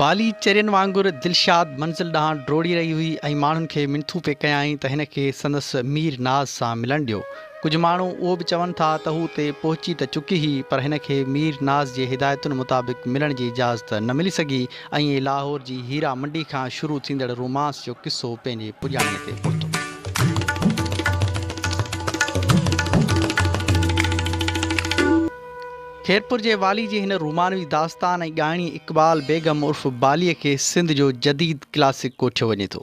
बाली चरियन वांगुरु दिलशाद मंज़िल ॾांहुं ड्रोड़ी रही हुई ऐं माण्हुनि खे मिंथू पे कयाईं त हिन खे संदसि मीर नाज़ सां मिलणु ॾियो। कुझु माण्हू उहो बि चवनि था त हू हुते पहुची त चुकी हुई, पर हिन खे मीर नाज़ जे हिदायतुनि मुताबिक़ मिलण जी इजाज़त न मिली सघी ऐं इहे लाहौर जी हीरा मंडी खां शुरू थींदड़ रोमांस जो किसो पंहिंजे पुॼाणीअ ते पहुतो। खैरपुर जे वाली जी हिन रूमानवी दास्तान ऐं ॻाइणी इक़बाल बेगम उर्फ़ बालीअ खे सिंध जो जदीद क्लासिक कोठियो वञे थो।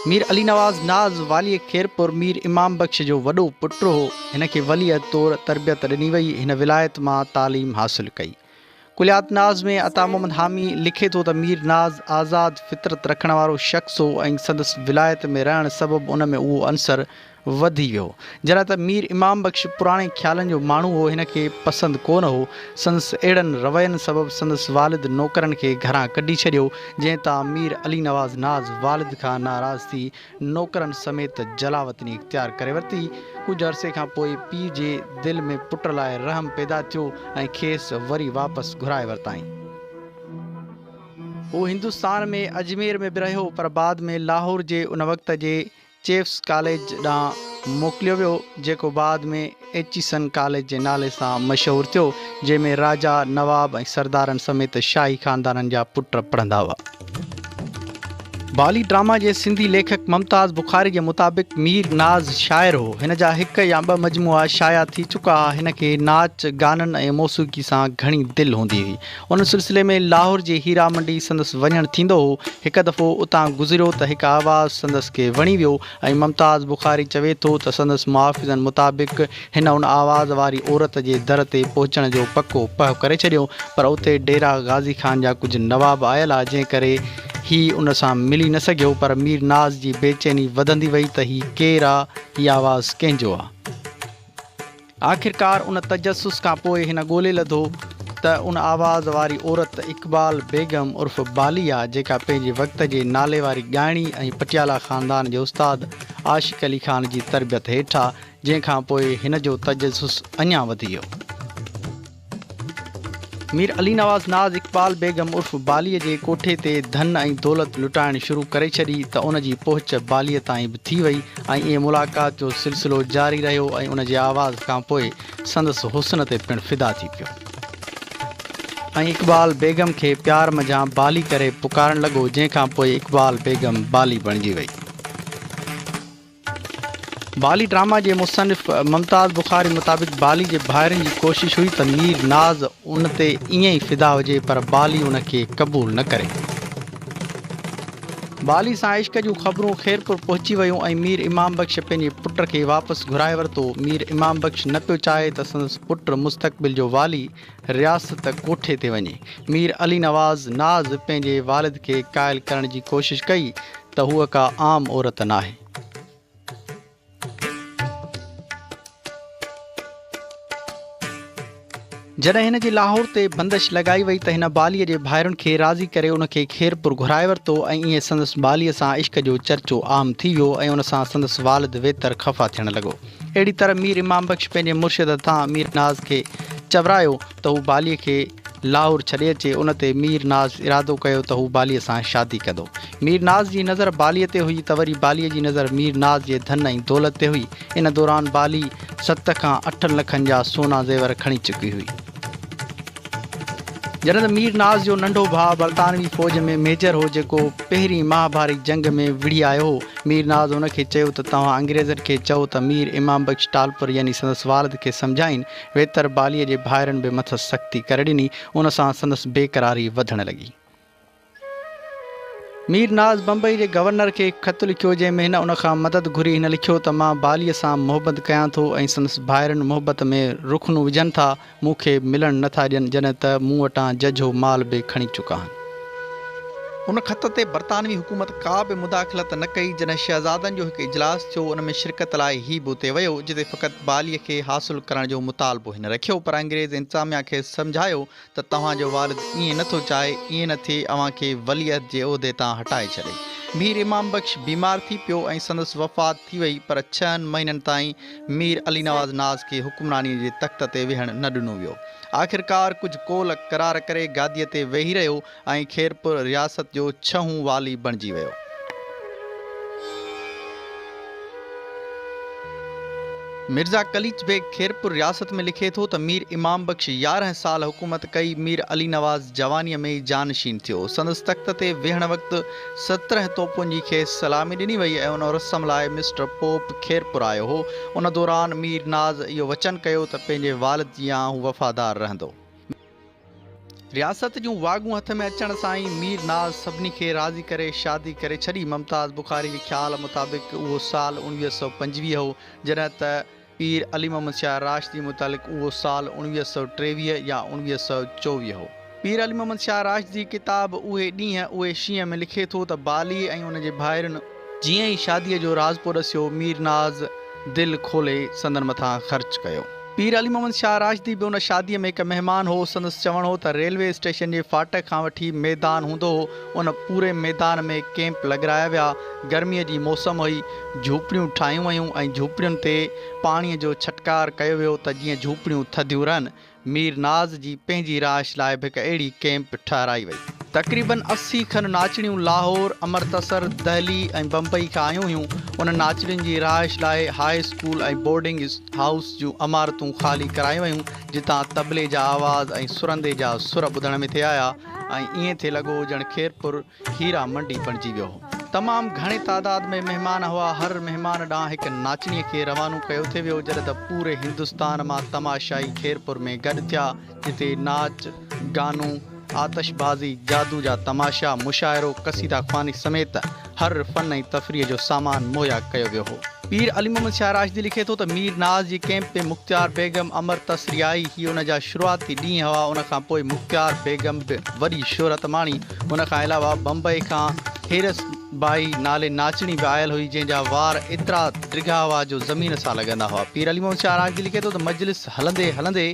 मीर अली नवाज़ नाज़ वालीअ खैरपुर मीर इमाम बख़्श जो वॾो पुटु हो। हिन खे वलीअ तौरु तरबियत ॾिनी वई। हिन विलायत मां तालीम हासिलु कई। कुलियात नाज़ में अता मोहम्मद हामी लिखे थो त मीर नाज़ आज़ाद फितरत रखण वारो शख़्स हो ऐं संदसि विलायत में रहण सबबु उन में उहो अंसर वधी वियो। जॾहिं त मीर इमाम बख़्श पुराणे ख़्यालनि जो माण्हू हो, हिन खे पसंदि कोन हो। संदसि अहिड़नि रवयनि सबबु संदसि वालिद नौकरनि खे घरां कढी छॾियो, जंहिं तां मीर अली नवाज़ नाज़ वालिद खां नाराज़ थी नौकरनि समेत जलावतनी इख़्तियार करे वरिती। कुझु अरसे खां पोइ पीउ जे दिलि में पुट लाइ रहम पैदा थियो ऐं खेसि वरी वापसि घुराए वरिताईं। हू हिंदुस्तान में अजमेर में बि रहियो, पर बाद में लाहौर जे उन वक़्त जे चेफ्स कॉलेज ॾांहुं मोकिलियो वियो, जेको बाद में एचिसन कॉलेज जे नाले सां मशहूरु थियो, जंहिंमें राजा नवाब ऐं सरदारनि समेत शाही ख़ानदाननि जा पुट पढ़ंदा हुआ। बाली ड्रामा जे सिंधी लेखक मुमताज़ बुखारी जे मुताबिक़ मीर नाज़ शाइर हो। हिन जा हिकु या ॿ मजमुआ शाया थी चुका। हिन खे नाच गाननि ऐं मौसीक़ी सां घणी दिलि हूंदी हुई। उन सिलसिले में लाहौर जी हीरा मंडी संदसि वञणु थींदो हो। हिकु दफ़ो उतां गुज़रियो त हिकु आवाज़ु संदसि खे वणी वियो ऐं मुमताज़ बुखारी चवे थो त संदसि मुहाफ़िज़नि मुताबिक़ हिन उन आवाज़ वारी औरत जे दर ते पहुचण जो पको पह करे छॾियो, पर उते डेरा गाज़ी खान जा कुझु नवाब आयल आहे, जंहिं करे हीउ उन सां मिली न सघियो। पर मीर नाज़ जी बेचैनी वधंदी वई त हीउ केरु आहे, हीअ आवाज़ु कंहिंजो आहे। आख़िरकार उन तजसुस खां पोइ हिन ॻोल्हे लधो त उन आवाज़ वारी औरत इक़बाल बेगम उर्फ़ बाली आहे, जेका पंहिंजे वक़्त जे नाले वारी ॻाइणी ऐं पटियाला ख़ानदान जे उस्ताद आशिक़ अली ख़ान जी तरबियत हेठि आहे, जंहिंखां पोइ हिन जो तजसुस अञा वधी वियो। मीर अली नवाज़ नाज़ इक़बाल बेगम उर्फ़ बालीअ जे कोठे ते धन ऐं दौलत लुटाइण शुरू करे छॾी त उन जी पहुच बालीअ ताईं बि थी वई ऐं ईअं मुलाक़ात जो सिलसिलो जारी रहियो ऐं उन जे आवाज़ खां पोइ संदसि हुस्न ते पिणु फिदा थी पियो ऐं इक़बाल बेगम खे प्यार मझां बाली करे पुकारणु लॻो, जंहिंखां पोइ इक़बाल बेगम बाली बणिजी वई। बाली ड्रामा जे मुसनिफ़ मुमताज़ बुखारी मुताबिक़ बाली जे भाइरनि जी कोशिशि हुई त मीर नाज़ उन ते ईअं ई फिदा हुजे, पर बाली उन खे क़बूल न करे। बाली सां इश्क जूं ख़बरूं खैरपुर पहुची वियूं ऐं मीर इमाम बख़्श पंहिंजे पुट खे वापसि घुराए वरितो। मीर इमाम बख़्श न पियो चाहे त संदसि पुटु मुस्तक़बिल जो वाली रियासत कोठे ते वञे। मीर अली नवाज़ नाज़ पंहिंजे वालिद खे क़ाइल करण जी कोशिशि कई त हूअ का आम औरत नाहे। जॾहिं हिन जी लाहौर ते बंदिश लॻाई वई त हिन बालीअ जे भाइरुनि खे राज़ी करे उन खे खैरपुर घुराए वरितो ऐं ईअं संदसि बालीअ सां इश्क जो चर्चो आम थी वियो ऐं उन सां संदसि वालिद वेतर ख़फ़ा थियणु लॻो। अहिड़ी तरह मीर इमाम बख़्श पंहिंजे मुर्शिद तां मीर नाज़ खे चवरायो त हू बालीअ खे लाहौर छॾे अचे। उन ते मीर नाज़ इरादो कयो त हू बालीअ सां शादी कंदो। मीर नाज़ जी नज़र बालीअ ते हुई त वरी बालीअ जी नज़र मीर नाज़ जे धन ऐं दौलत ते हुई। इन दौरान बाली 7 खां 8 लखनि जा सोना ज़ेवर खणी चुकी हुई। जॾहिं त मीर नाज़ जो नंढो भाउ बरतानवी फ़ौज में मेजर हो, जेको पहिरीं महाभारी जंग में विढ़ी आयो हो। मीर नाज़ उन खे चयो त तव्हां अंग्रेज़नि खे चओ त मीर इमाम बख़्श टालपुर यानी संदसि वालिद खे सम्झाइनि। वेतर बालीअ जे भाइरनि बि मथसि सख़्ती करे ॾिनी। उन सां संदसि बेक़रारी वधणु लॻी। मीर नाज़ बम्बई जे गवर्नर खे ख़तु लिखियो, जंहिंमें हिन उन खां मदद घुरी। हिन लिखियो त मां बालीअ सां मुहबत कयां थो ऐं संदसि भाइरनि मुहबत में रुखनू विझनि था, मूंखे मिलणु नथा ॾियनि, जॾहिं त मूं वटां जझो माल बि खणी चुका आहिनि। उन ख़त ते बरतानवी हुकूमत का बि मुदाख़लत न कई। जॾहिं शहज़ादनि जो हिकु इजलास थियो, उन में शिरकत लाइ ही बि उते वियो, जिते फ़क़ति बालीअ खे हासिलु करण जो मुतालबो हिन रखियो। पर अंग्रेज़ इंतिज़ामिया खे सम्झायो त तव्हांजो वालिद ईअं नथो चाहे, ईअं न थिए अव्हां खे वलियत जे उहिदे तां हटाए छॾे। मीर इमाम बख्श बीमार थी पियो ऐं संदसि वफ़ात थी वई, पर 6 महीननि ताईं मीर अली नवाज़ नाज़ खे हुक्मरानीअ जे तख़्त ते वेहण न ॾिनो वियो। आख़िरकार कुझु कोल करार करे गादीअ ते वेही रहियो ऐं खेरपुर रियासत जो 6हों वाली बणिजी वियो। मिर्ज़ा कलीच बेग खेरपुर रियासत में लिखे थो त मीर इमाम बख्श 11 साल हुकूमत कई। मीर अली नवाज़ जवानीअ में जानशीन थियो। संदसि तख़्त ते वेहण वक़्तु 17 तोपुनि जी खेसि सलामी ॾिनी वई ऐं उन रस्म लाइ मिस्टर पोप खेरपुर आयो हो। उन दौरान मीर नाज़ इहो वचन कयो त पंहिंजे वालिद जी आं हू वफ़ादार रहंदो। रियासत जूं वागूं हथ में अचण सां ई मीर नाज़ सभिनी खे राज़ी करे शादी करे छॾी। मुमताज़ बुखारी जे ख़्याल मुताबिक़ उहो साल 1925 हो, जॾहिं त पीर अली मोहम्मद शाह राशिदी मुतालिक़ उहो साल 1923 या 1924 हो। पीर अली मोहम्मद शाह राशिदी किताब उहे ॾींहं उहे शींहं में लिखे थो त बाली ऐं उन जे भाइरुनि जीअं ई शादीअ जो राज़ पियो ॾसियो, मीर नाज़ दिलि खोले संदनि मथां ख़र्च कयो। पीर अली मोहम्मद शाह राशिदी बि उन शादीअ में हिकु महिमान हो। संदसि चवण हो त रेलवे स्टेशन जे फाटक खां वठी मैदान हूंदो हो, उन पूरे मैदान में कैंप लॻाया विया। गर्मीअ जी मौसम हुई, झूपड़ियूं ठाहियूं वयूं ऐं झूपड़ियुनि ते पाणीअ जो छटकार कयो वियो त जीअं झूपड़ियूं थधियूं रहनि। मीर नाज़ जी पंहिंजी राश लाइ बि हिकु अहिड़ी कैंप ठाहिराई वई। तक़रीबन 80 खनि नाचड़ियूं लाहौर, अमृतसर, दहली ऐं बम्बई खां आयूं हुयूं। उन नाचड़ियुनि जी राश लाइ हाई स्कूल ऐं बोर्डिंग हाउस जूं इमारतूं ख़ाली करायूं वयूं, जितां तबले जा आवाज़ ऐं सुरंदे जा सुर ॿुधण में थे आया ऐं ईअं थिए लॻो ॼण खेरपुर हीरा मंडी बणिजी वियो हो। तमामु घणे तादाद में महिमान हुआ। हर महिमान ॾांहुं हिकु नाचणीअ खे रवानो कयो थे वियो, जॾहिं त पूरे हिंदुस्तान मां तमाशाई खेरपुर में गॾु थिया, जिते नाच, गानो, आतिशबाज़ी, जादू जा तमाशा, मुशाइरो, कसीदा ख़्वानी समेत हर फ़न ऐं तफ़रीह जो सामान मुहैया कयो वियो हो। पीर अली मोहम्मद शाह राशिदी लिखे थो त मीर नाज़ जी कैंप में मुख़्तियार बेगम अमृतसरी आई। हीअ उन जा शुरूआती ॾींहं हुआ। उन खां पोइ मुख़्तियार बेगम बि वॾी शोहरत माणी। उन खां अलावा बम्बई खां हेरस बाई नाले नाचणी बि आयल हुई, जंहिंजा वार एतिरा ड्रिघा हुआ जो ज़मीन सां लॻंदा हुआ। पीर अली मोहम्मद शाह राशिदी लिखे थो त मजलिस हलंदे हलंदे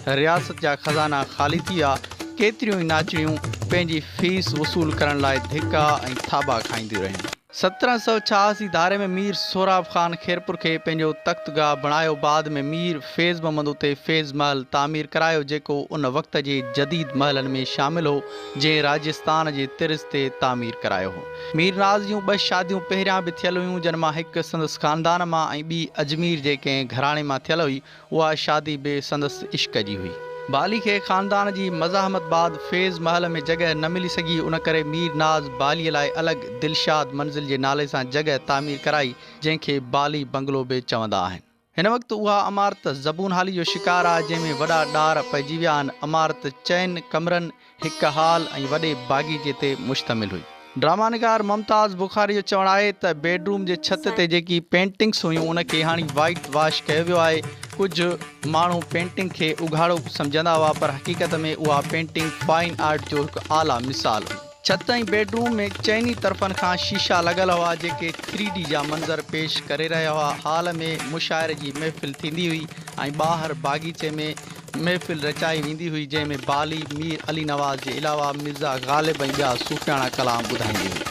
रियासत जा ख़ज़ाना ख़ाली थी विया। केतिरियूं ई नाचड़ियूं पंहिंजी फीस वसूल करण लाइ धिका ऐं थाबा खाईंदियूं रहियूं। 1786 धारे में मीर सोराब ख़ान खेरपुर खे पंहिंजो तख़्तगाह बणायो। बाद में मीर फैज़ मोहम्मद उते फैज़ महल तामीर करायो, जेको उन वक़्त जे जदीद महलनि में शामिल हो, जंहिं राजस्थान जे तिर्ज़ ते तामीर करायो हो। मीर नाज़ जूं 2 शादियूं पहिरियां बि थियल हुयूं, जिन मां हिकु संदसि ख़ानदान मां ऐं ॿी अजमेर जे कंहिं घराणे मां थियल हुई। उहा शादी बि संदसि इश्क जी हुई। बाली खे ख़ानदान जी मज़ाहमत बाद फैज़ महल में जॻह न मिली सघी, उन करे मीर नाज़ बालीअ लाइ अलॻि दिलशाद मंज़िल जे नाले सां जॻह तामीर कराई, जंहिंखे बाली बंगलो बि चवंदा आहिनि। हिन वक़्तु उहा इमारत ज़बून हाली जो शिकार आहे, जंहिंमें वॾा ॾार पइजी विया आहिनि। इमारत 4 कमरनि, हिकु हाल ऐं वॾे बाग़ीचे ते मुश्तमिल हुई। ड्रामानिगार मुमताज़ बुखारी जो चवणु आहे त बेडरूम जे छत ते जेकी पेंटिंग्स हुयूं, उनखे हाणे वाइट वॉश कयो वियो आहे। कुझु माण्हू पेंटिंग खे उघाड़ो सम्झंदा हुआ, पर हक़ीक़त में उहा पेंटिंग फाइन आर्ट जो हिकु आला मिसाल हुई। छत ऐं बेडरूम में चइनी तरफ़नि खां शीशा लॻल हुआ, जेके 3D जा मंज़र पेश करे रहिया हुआ। हाल में मुशाइरे जी महफ़िल थींदी हुई ऐं ॿाहिरि बाग़ीचे में महफ़िल रचाई वेंदी हुई, जंहिंमें बाली मीर अली नवाज़ जे अलावा मिर्ज़ा ग़ालिब ऐं ॿिया सूफ़ियाणा कलाम ॿुधाईंदी हुई।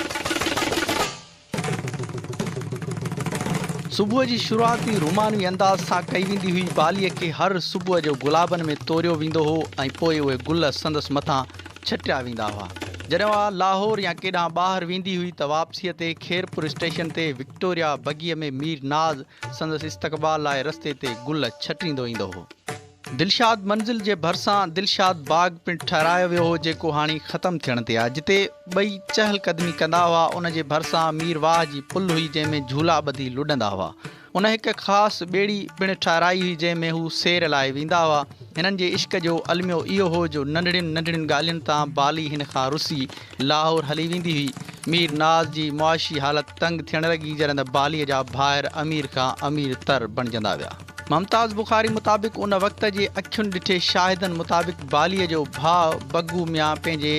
सुबुह जी शुरूआती रुमानी अंदाज़ सां कई वेंदी हुई। बालीअ खे हर सुबुह जो गुलाबनि में तोरियो वेंदो हो ऐं पोइ उहे गुल संदसि मथां छटिया वेंदा हुआ। जॾहिं उहा लाहौर या केॾांहुं ॿाहिरि वेंदी हुई त वापसीअ ते खेरपुर स्टेशन ते विक्टोरिया बगीअ में मीर नाज़ संदसि इस्तक़बाल लाइ रस्ते ते गुल छटींदो ईंदो हो। दिलशाद मंज़िल जे भरिसां दिलशाद बाग़ पिणु ठाहिरायो वियो हो, जेको हाणे ख़तमु थियण ते आहे। जिते ॿई चहलकदमी कंदा हुआ, उन जे भरिसां मीरवाह जी पुल हुई, जंहिंमें झूला ॿधी लुॾंदा हुआ। उन हिकु ख़ासि ॿेड़ी पिणु ठाहिराई हुई, जंहिंमें हू सैर लाइ वेंदा हुआ। हिननि जे इश्क जो अलमियो इहो हो जो नंढड़ियुनि नंढड़ियुनि ॻाल्हियुनि तां बाली हिन खां रुसी लाहौर हली वेंदी हुई। मीर नाज़ जी मुआशी हालत तंग थियण लॻी, जॾहिं त बालीअ जा भाइर अमीर खां अमीर तर बणिजंदा विया। मुमताज़ बुखारी मुताबिक़ उन वक़्त जे अखियुनि ॾिठे शाहिदनि मुताबिक़ बालीअ जो भाउ बग्गू मियां पंहिंजे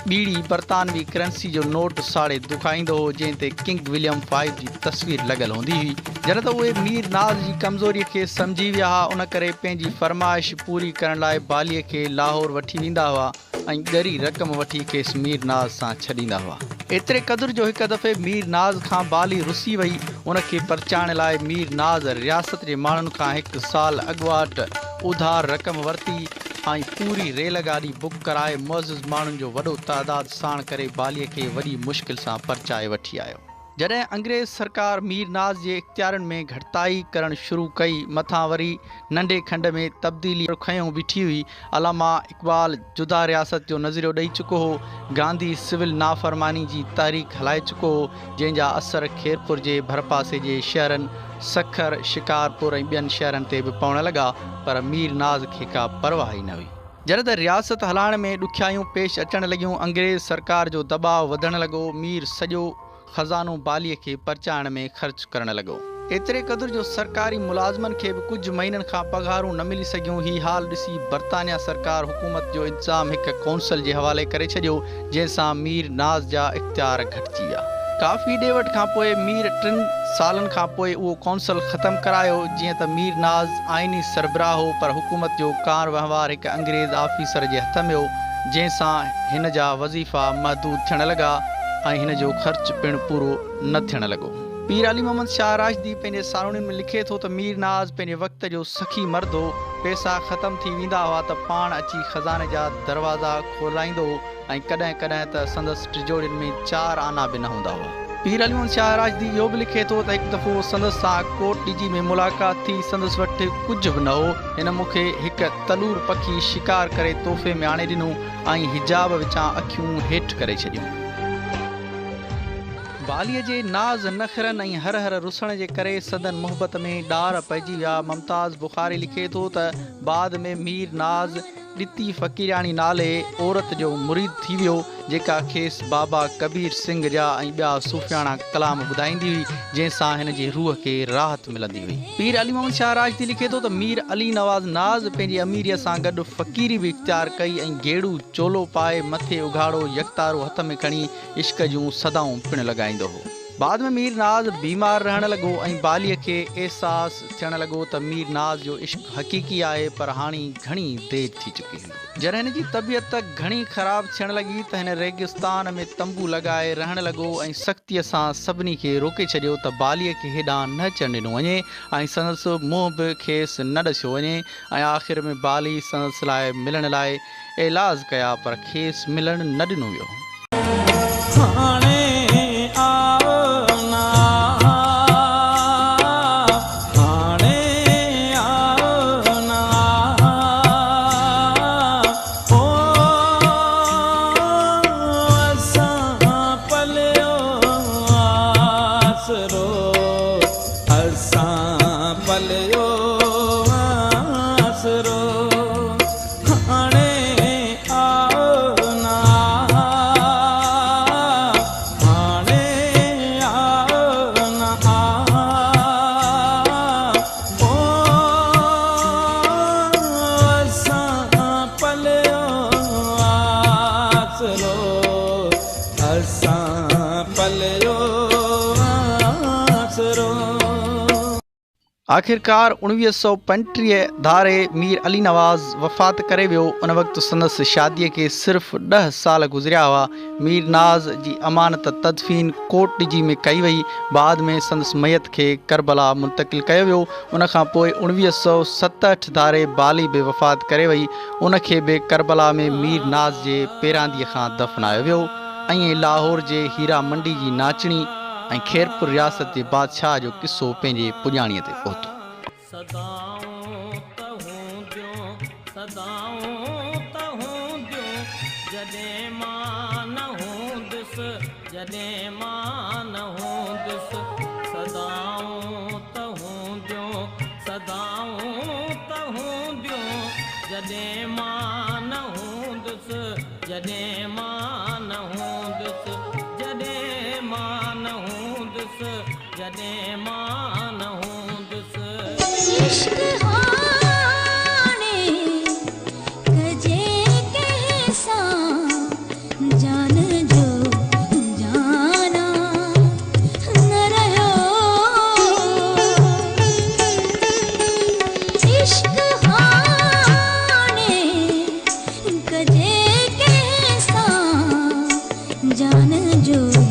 ॿीड़ी बरतानवी करंसी जो नोट साड़े दुखाईंदो हो, जंहिं ते किंग विलियम 5 जी तस्वीर लॻल हूंदी हुई। जॾहिं त उहे मीर नाज़ जी कमज़ोरीअ खे सम्झी विया हुआ, उन करे पंहिंजी फरमाइश पूरी करण लाइ बालीअ खे लाहौर वठी वेंदा हुआ ऐं ॻरी रक़म वठी खेसि मीर नाज़ सां छॾींदा हुआ। एतिरे क़दुरु जो हिकु दफ़े मीर नाज़ खां बाली रुसी वई। उनखे परचाइण लाइ मीर नाज़ रियासत जे माण्हुनि खां 1 साल अॻुवाट उधार रक़म वरिती ऐं पूरी रेलगाॾी बुक कराए मुअज़्ज़िज़ माण्हुनि जो वॾो तादाद साण करे बालीअ खे वॾी मुश्किल सां परचाए वठी आयो। जॾहिं अंग्रेज़ सरकार मीर नाज़ जे इख़्तियारनि में घटिताई करणु शुरू कई, मथां वरी नंढे खंड में तब्दीली खयों बीठी हुई। अलामा इक़बाल जुदा रियासत जो नज़रियो ॾेई चुको हो। गांधी सिविल नाफ़रमानी जी तहरीक हलाए चुको हो, जंहिंजा असर खेरपुर जे भरपासे जे शहरनि सखर, शिकारपुर ऐं ॿियनि शहरनि ते बि पवण लॻा, पर मीर नाज़ खे का परवाह ई न हुई। जॾहिं त रियासत हलाइण में ॾुखियायूं पेश अचण लॻियूं, अंग्रेज़ सरकार जो दबाव वधण लॻो। मीर सॼो खज़ानो बालीअ खे परचाइण में ख़र्च करण लॻो। एतिरे क़दुरु जो सरकारी मुलाज़मनि खे बि कुझु महीननि खां पघारूं न मिली सघियूं। ही हाल ॾिसी बर्तानिया सरकार हुकूमत जो इंतज़ाम हिकु कौंसल जे हवाले करे छॾियो, जंहिंसां मीर नाज़ जा इख़्तियार घटिजी विया। काफ़ी ॾे वठि खां पोइ मीर 3 सालनि खां पोइ उहो कौंसल ख़तमु करायो। जीअं त मीर नाज़ आइनी सरबराह हो, पर हुकूमत जो कार वहिंवार हिकु अंग्रेज़ आफ़ीसर जे हथ में हो, जंहिंसां हिन जा वज़ीफ़ा महदूद थियण लॻा ऐं हिन जो ख़र्च पिणु पूरो न थियण लॻो। पीर अली मोहम्मद शाह राशिदी पंहिंजे सावणियुनि में लिखे थो त मीर नाज़ पंहिंजे वक़्त जो सखी मर्द हो। पैसा ख़तमु थी वेंदा हुआ त पाण अची खज़ाने जा दरवाज़ा खोलाईंदो ऐं कॾहिं कॾहिं त संदसि टिजोड़ियुनि में 4 आना बि न हूंदा हुआ। पीर अली मोहम्मद शाह राशिदी इहो बि लिखे थो त हिकु दफ़ो संदसि सां कोट ॾिजी में मुलाक़ात थी। संदसि वटि कुझु बि न हो। हिन मूंखे हिकु तलूर पखी शिकार करे तोहफ़े में आणे ॾिनो ऐं हिजाब विचां अखियूं हेठि करे छॾियूं। बालीअ जे नाज़ नखरनि ऐं हर हर रुसण जे करे सदन मुहबत में ॾार पइजी विया। मुमताज़ बुखारी लिखे थो त बाद में मीर नाज़ ॾिती फ़क़ीरानी नाले औरत जो मुरीद थी वियो, जेका खेसि बाबा कबीर सिंह जा ऐं ॿिया सूफ़ियाणा कलाम ॿुधाईंदी हुई, जंहिंसां हिन जी रूह खे राहत मिलंदी हुई। पीर अली मोहम्मद शाह राशिदी लिखे थो त मीर अली नवाज़ नाज़ पंहिंजी अमीरीअ सां गॾु फ़क़ीरी बि इख़्तियार कई ऐं गेड़ू चोलो पाए मथे उघाड़ो यकतारो हथ में खणी इश्क जूं सदाऊं पिणु लॻाईंदो हो। बाद में मीर नाज़ बीमार रहण लॻो ऐं बालीअ खे अहसासु थियण लॻो त मीर नाज़ जो इश्क हक़ीक़ी आहे, पर हाणे घणी देरि थी चुकी हुई। जॾहिं हिन जी तबियत घणी ख़राबु थियण लॻी त हिन रेगिस्तान में तंबू लॻाए रहण लॻो ऐं सख़्तीअ सां सभिनी खे रोके छॾियो त बालीअ खे हेॾां न अचणु ॾिनो वञे ऐं संदसि मुंहुं बि खेसि न ॾसियो वञे। ऐं आख़िर में बाली संदसि लाइ मिलण लाइ इलाज कया, पर खेसि मिलणु न ॾिनो वियो। आख़िरकार 1935 धारे मीर अली नवाज़ वफ़ात करे वियो। उन वक़्तु संदसि शादीअ खे सिर्फ़ु 10 साल गुज़रिया हुआ। मीर नाज़ जी अमानत तदफ़ीन कोट ॾिजी में कई वई। बाद में संदसि मयत खे करबला मुंतक़िल कयो वियो। उनखां पोइ 1967 धारे बाली बि वफ़ात करे वई। उनखे बि करबला में मीर नाज़ जे पेरांदीअ खां दफ़नायो वियो ऐं लाहौर जे हीरा मंडी जी नाचणी ऐं खेरपुर रियासत जे बादशाह जो किस्सो पंहिंजे पुॼाणीअ ते पहुतो। जान जो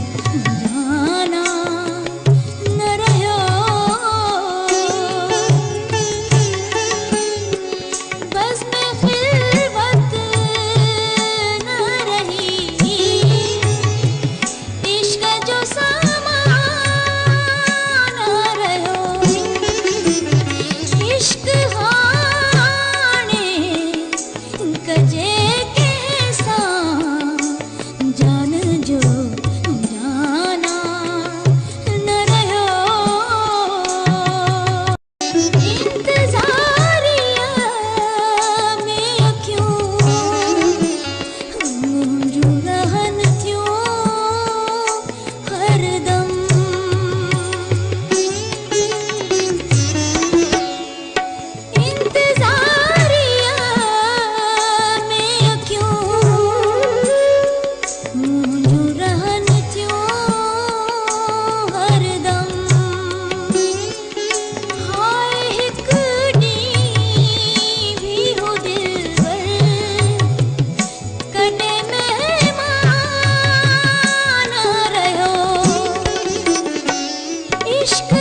इश्क हाणे कजे कैसा जान जो जाना न रहो इंतजारिया में क्यों मुंहिंजूं रहन थियूं हरदम इंतजारिया में क्यों मुंहिंजूं रहन थियूं हरदम हाय हिकु ॾींहुं भी हो दिलबर कॾहिं महिमान रहियो इश्क